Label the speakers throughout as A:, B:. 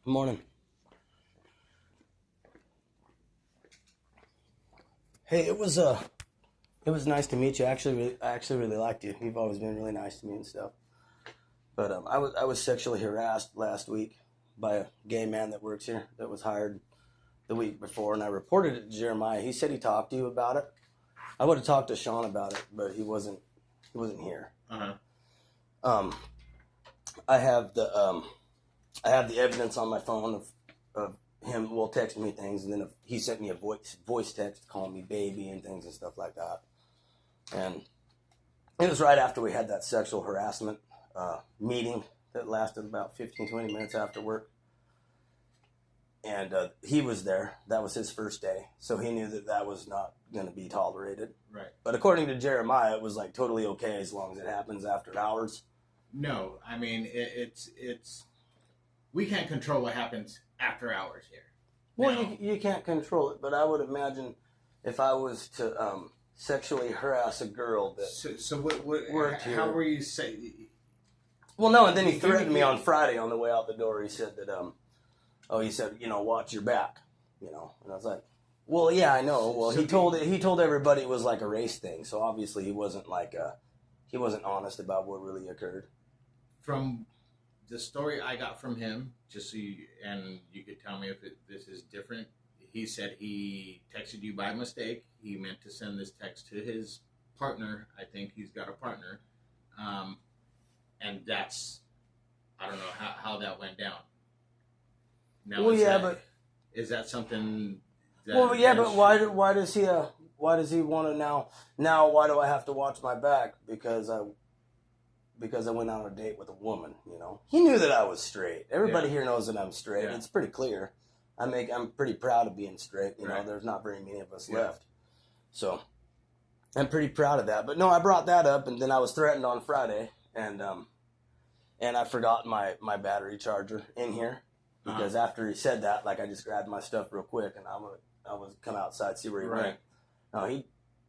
A: Good morning. Hey, it was nice to meet you. I actually really liked you. You've always been really nice to me and stuff. But I was sexually harassed last week by a gay man that works here that was hired the week before, and I reported it to Jeremiah. He said he talked to you about it. I would have talked to Sean about it, but he wasn't here.
B: Uh-huh.
A: Um, I have the evidence on my phone of him texting me things, and then he sent me a voice text calling me baby and things and stuff like that. And it was right after we had that sexual harassment meeting that lasted about 15-20 minutes after work. And he was there. That was his first day, so he knew that was not going to be tolerated.
B: Right.
A: But according to Jeremiah, it was like totally okay as long as it happens after hours.
B: No, I mean it's we can't control what happens after hours here.
A: Well,
B: Now,
A: you can't control it, but I would imagine if I was to sexually harass a girl that
B: so what
A: worked
B: how
A: here.
B: were you say?
A: Well, no, and then he threatened me on Friday on the way out the door. He said that, he said, watch your back, and I was like, well, yeah, I know. Well,
B: So
A: he told everybody it was like a race thing, so obviously he wasn't he wasn't honest about what really occurred.
B: From the story I got from him, just so you could tell me if this is different. He said he texted you by mistake. He meant to send this text to his partner. I think he's got a partner, and that's I don't know how that went down. Now,
A: Well, yeah, but
B: is that something?
A: but why does he want to now? Now, why do I have to watch my back because I went on a date with a woman? He knew that I was straight. Everybody here knows that I'm straight.
B: Yeah.
A: It's pretty clear. I'm pretty proud of being straight.
B: Right.
A: There's not very many of us
B: Yeah.
A: left, so I'm pretty proud of that. But no, I brought that up, and then I was threatened on Friday, and I forgot my battery charger in here. Because after he said that, I just grabbed my stuff real quick, and I was come outside, see where he
B: Right.
A: went. No,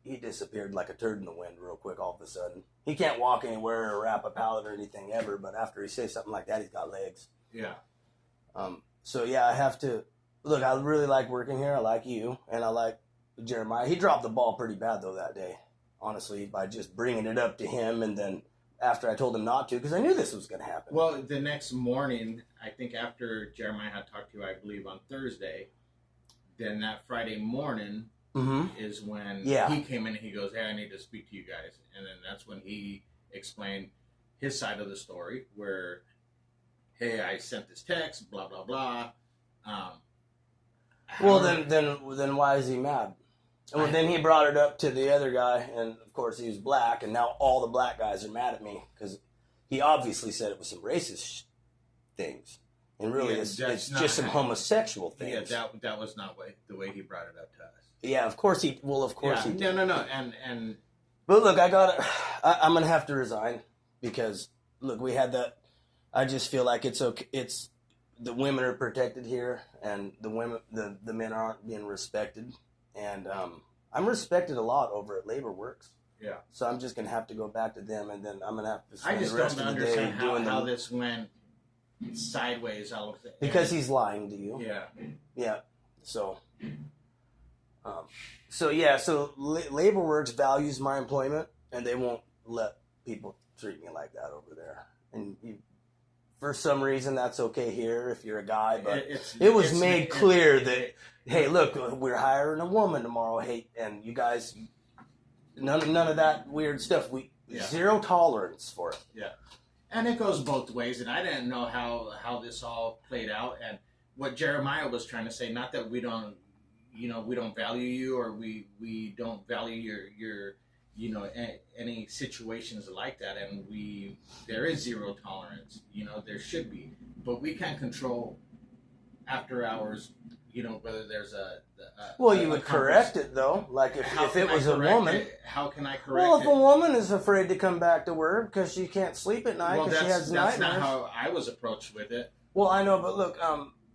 A: he disappeared like a turd in the wind real quick all of a sudden. He can't walk anywhere or wrap a pallet or anything ever, but after he says something like that, he's got legs.
B: Yeah.
A: So yeah, I have to look. I really like working here. I like you, and I like Jeremiah. He dropped the ball pretty bad though that day, honestly, by just bringing it up to him, and then after I told him not to, because I knew this was going to happen.
B: Well, the next morning, I think after Jeremiah had talked to you, I believe on Thursday, then that Friday morning is when he came in and he goes, "Hey, I need to speak to you guys," and then that's when he explained his side of the story, where, "Hey, I sent this text, blah blah blah."
A: Well, then why is he mad? Well, then he brought it up to the other guy, and of course he was black, and now all the black guys are mad at me because he obviously said it was some racist things, and really it's just some homosexual things.
B: Yeah, that was not the way he brought it up to us.
A: Yeah, of course he. Well, of course he.
B: No, and.
A: But look, I'm gonna have to resign because look, we had that. I just feel like it's okay. It's the women are protected here, and the men aren't being respected. And I'm respected a lot over at Labor Works.
B: Yeah.
A: So I'm just going to have to go back to them, and then I'm going to have to
B: I
A: spend
B: just
A: the rest
B: don't
A: of the day
B: understand
A: doing
B: how
A: them.
B: this went sideways.
A: Because he's lying to you.
B: Yeah.
A: Yeah. So Labor Works values my employment, and they won't let people treat me like that over there. And for some reason, that's okay here if you're a guy, but it was made clear that, hey, look, we're hiring a woman tomorrow. Hey, and you guys, none of that weird stuff. Zero tolerance for it.
B: Yeah, and it goes both ways. And I didn't know how this all played out, and what Jeremiah was trying to say. Not that we don't value you, or we don't value your any situations like that, and there is zero tolerance. There should be, but we can't control after hours. Whether there's
A: you would correct it though. Like if it was a woman,
B: how can I correct it?
A: Well, if a woman is afraid to come back to work because she can't sleep at night because she has
B: that's
A: nightmares.
B: not how I was approached with it.
A: Well, I know, but look,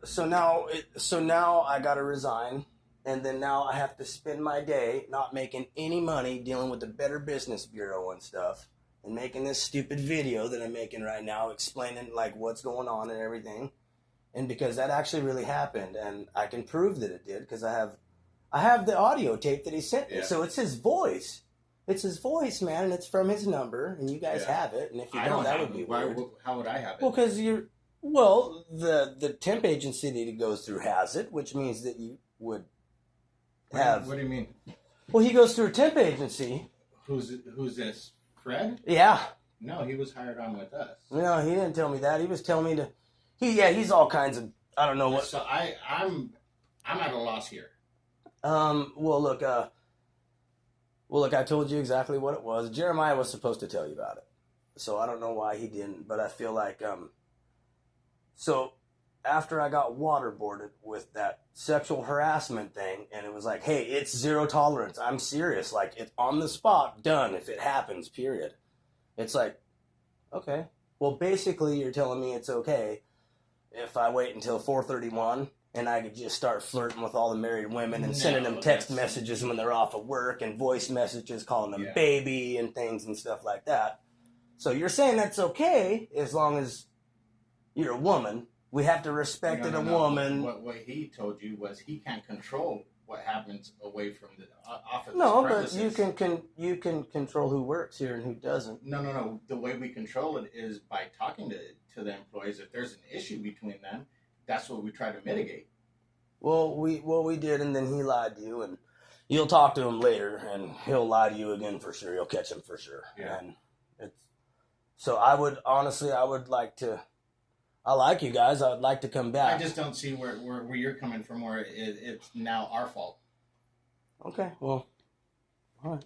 A: so now I got to resign. And then now I have to spend my day not making any money dealing with the Better Business Bureau and stuff, and making this stupid video that I'm making right now explaining what's going on and everything. And because that actually really happened, and I can prove that it did because I have the audio tape that he sent me.
B: Yeah.
A: So it's his voice. It's his voice, man, and it's from his number, and you guys have it. And if you don't, that would be weird.
B: How would I have it?
A: Well, because the temp agency that he goes through has it, which means that you would have.
B: What do you mean?
A: Well, he goes through a temp agency.
B: Who's this? Fred?
A: Yeah.
B: No, he was hired on with us.
A: No, he didn't tell me that. He was telling me to. He's all kinds of. I don't know what.
B: So I'm at a loss here.
A: Look, I told you exactly what it was. Jeremiah was supposed to tell you about it. So I don't know why he didn't, but I feel like, so after I got waterboarded with that sexual harassment thing, and it was like, hey, it's zero tolerance. I'm serious. Like, it's on the spot, done, if it happens, period. It's like, okay. Well, basically, you're telling me it's okay if I wait until 4:31 and I could just start flirting with all the married women and sending them text messages when they're off of work and voice messages calling them baby and things and stuff like that. So you're saying that's okay as long as you're a woman. We have to respect a woman.
B: What he told you was he can't control what happens away from the office.
A: No, premises. But you can control who works here and who doesn't.
B: No. The way we control it is by talking to the employees. If there's an issue between them, that's what we try to mitigate. Well,
A: we did, and then he lied to you, and you'll talk to him later, and he'll lie to you again for sure. You'll catch him for sure.
B: Yeah.
A: And so I would like to. I like you guys. I would like to come back.
B: I just don't see where you're coming from, where it's now our fault.
A: Okay. Well, all right.